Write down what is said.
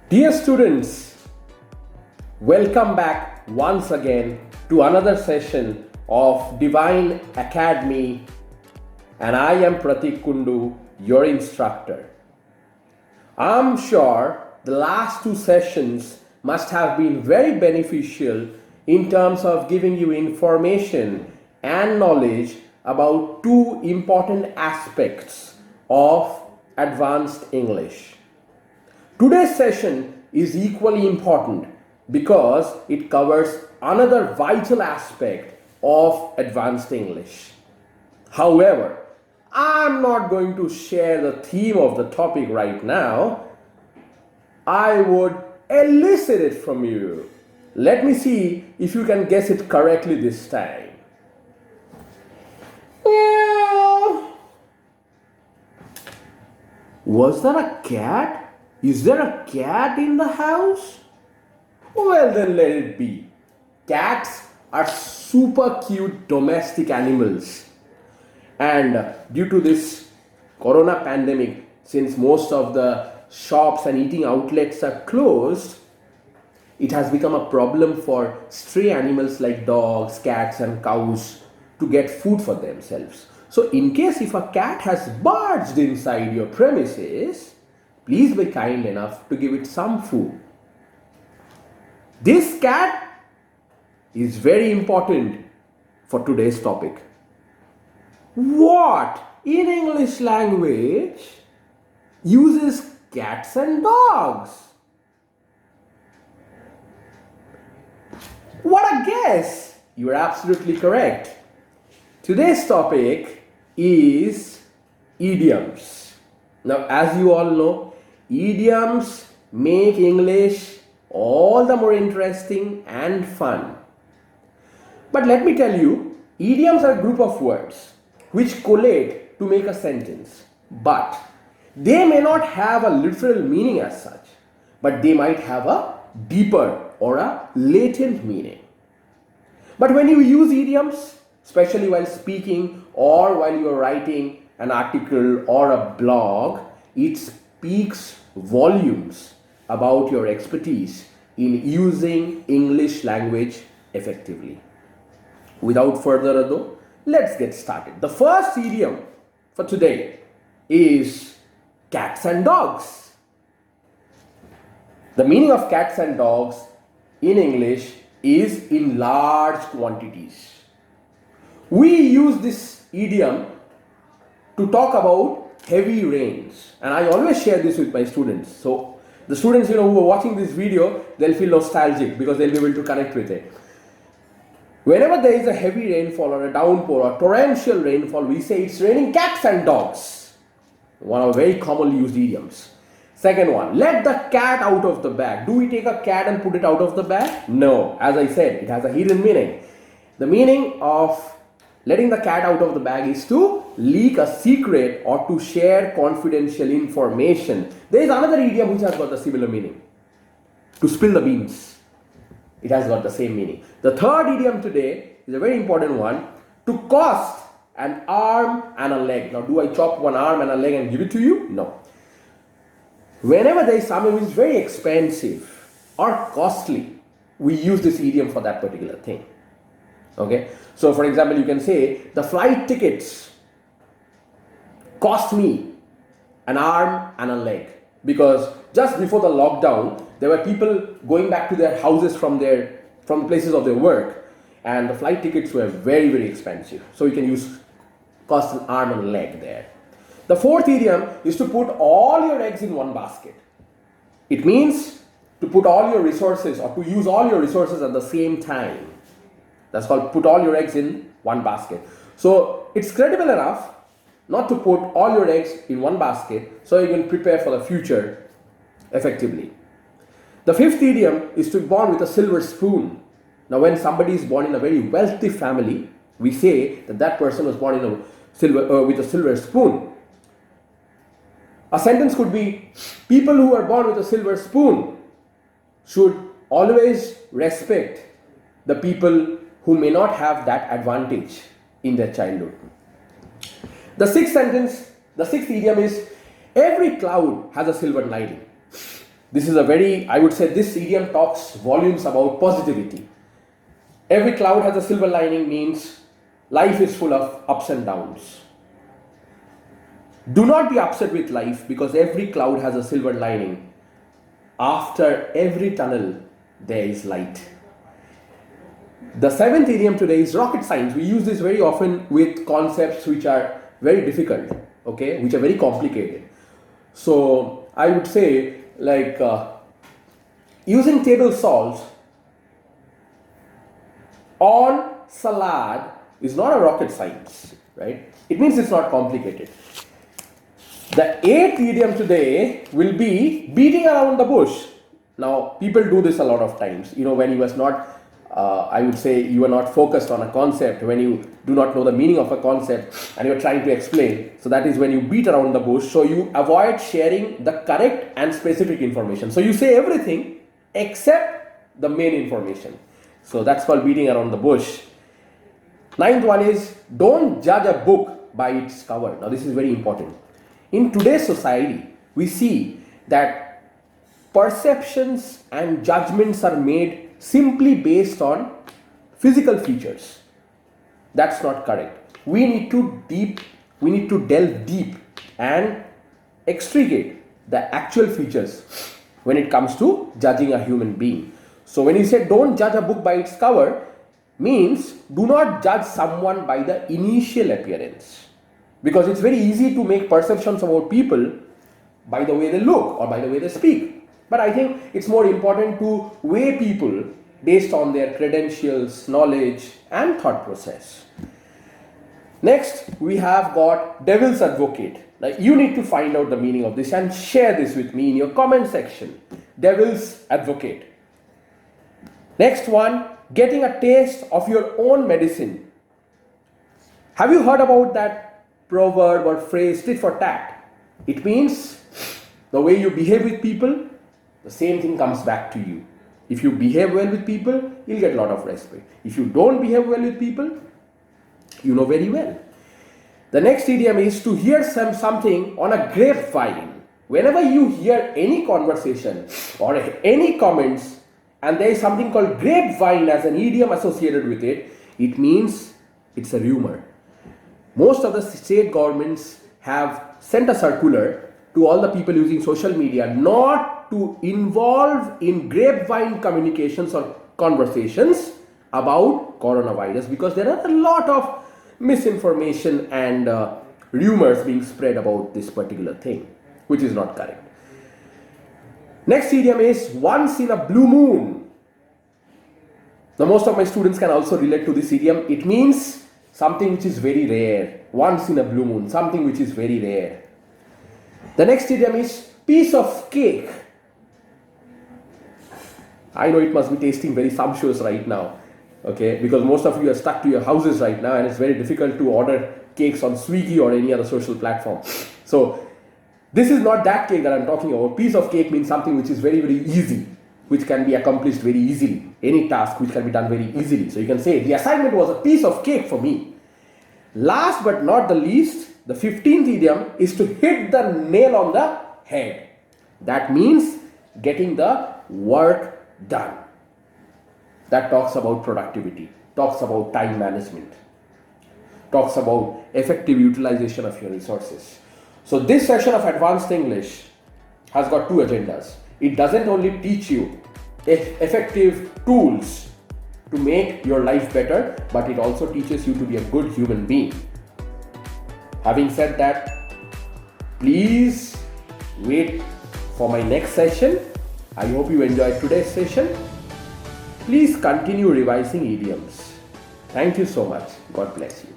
Dear students, welcome back once again to another session of Divine Academy, and I am Pratik Kundu, your instructor. I'm sure the last two sessions must have been very beneficial in terms of giving you information and knowledge about two important aspects of advanced English. Today's session is equally important because it covers another vital aspect of advanced English. However, I'm not going to share the theme of the topic right now. I would elicit it from you. Let me see if you can guess it correctly this time. Was that a cat? Is there a cat in the house? Well, then let it be. Cats are super cute domestic animals. And due to this corona pandemic, since most of the shops and eating outlets are closed, it has become a problem for stray animals like dogs, cats, and cows to get food for themselves. So, in case if a cat has barged inside your premises, please be kind enough to give it some food. This cat is very important for today's topic. What in English language uses cats and dogs? What a guess! You are absolutely correct. Today's topic is idioms. Now, as you all know, idioms make English all the more interesting and fun. But let me tell you, idioms are a group of words which collate to make a sentence. But they may not have a literal meaning as such, but they might have a deeper or a latent meaning. But when you use idioms, especially while speaking or while you are writing an article or a blog, it speaks volumes about your expertise in using English language effectively. Without further ado, let's get started. The first idiom for today is cats and dogs. The meaning of cats and dogs in English is in large quantities. We use this idiom to talk about heavy rains, and I always share this with my students. So the students who are watching this video, they'll feel nostalgic because they'll be able to connect with it. Whenever there is a heavy rainfall or a downpour or torrential rainfall, we say it's raining cats and dogs. One of very commonly used idioms. Second one, let the cat out of the bag. Do we take a cat and put it out of the bag? No. As I said, it has a hidden meaning. The meaning of letting the cat out of the bag is to leak a secret or to share confidential information. There is another idiom which has got the similar meaning. To spill the beans. It has got the same meaning. The third idiom today is a very important one. To cost an arm and a leg. Now, do I chop one arm and a leg and give it to you? No. Whenever there is something which is very expensive or costly, we use this idiom for that particular thing. Okay, so for example, you can say the flight tickets cost me an arm and a leg, because just before the lockdown, there were people going back to their houses from the places of their work, and the flight tickets were very, very expensive. So you can use cost an arm and a leg there. The fourth idiom is to put all your eggs in one basket. It means to put all your resources or to use all your resources at the same time. That's called put all your eggs in one basket. So it's credible enough not to put all your eggs in one basket so you can prepare for the future effectively. The fifth idiom is to be born with a silver spoon. Now, when somebody is born in a very wealthy family, we say that that person was born with a silver spoon. A sentence could be, people who are born with a silver spoon should always respect the people who may not have that advantage in their childhood. The sixth idiom is, every cloud has a silver lining. This is a very, I would say, this idiom talks volumes about positivity. Every cloud has a silver lining means life is full of ups and downs. Do not be upset with life because every cloud has a silver lining. After every tunnel, there is light. The seventh idiom today is rocket science. We use this very often with concepts which are very difficult, okay, which are very complicated. So I would say, like, using table salt on salad is not a rocket science, right? It means it's not complicated. The eighth idiom today will be beating around the bush. Now, people do this a lot of times. You know, when you was not, I would say, you are not focused on a concept, when you do not know the meaning of a concept and you're trying to explain. So that is when you beat around the bush. So you avoid sharing the correct and specific information. So you say everything except the main information. So that's called beating around the bush. Ninth one is don't judge a book by its cover. Now this is very important. In today's society, we see that perceptions and judgments are made simply based on physical features. That's not correct. We need to delve deep and extricate the actual features when it comes to judging a human being. So when you say don't judge a book by its cover, means do not judge someone by the initial appearance. Because it's very easy to make perceptions about people by the way they look or by the way they speak. But I think it's more important to weigh people based on their credentials, knowledge, and thought process. Next, we have got devil's advocate. Now, you need to find out the meaning of this and share this with me in your comment section. Devil's advocate. Next one, getting a taste of your own medicine. Have you heard about that proverb or phrase, tit for tat? It means the way you behave with people, the same thing comes back to you. If you behave well with people, you'll get a lot of respect. If you don't behave well with people, you know very well. The next idiom is to hear something on a grapevine. Whenever you hear any conversation or any comments and there is something called grapevine as an idiom associated with it, it means it's a rumor. Most of the state governments have sent a circular to all the people using social media not to involve in grapevine communications or conversations about coronavirus because there are a lot of misinformation and rumors being spread about this particular thing, which is not correct. Next idiom is once in a blue moon. Now most of my students can also relate to this idiom. It means something which is very rare. Once in a blue moon, something which is very rare. The next idiom is piece of cake. I know it must be tasting very sumptuous right now, okay, because most of you are stuck to your houses right now and it's very difficult to order cakes on Swiggy or any other social platform. So this is not that cake that I'm talking about. Piece of cake means something which is very, very easy, which can be accomplished very easily. Any task which can be done very easily. So you can say the assignment was a piece of cake for me. Last but not the least, the 15th idiom is to hit the nail on the head. That means getting the work done. That talks about productivity, talks about time management, talks about effective utilization of your resources. So this session of Advanced English has got two agendas. It doesn't only teach you effective tools to make your life better, but it also teaches you to be a good human being. Having said that, please wait for my next session. I hope you enjoyed today's session. Please continue revising idioms. Thank you so much. God bless you.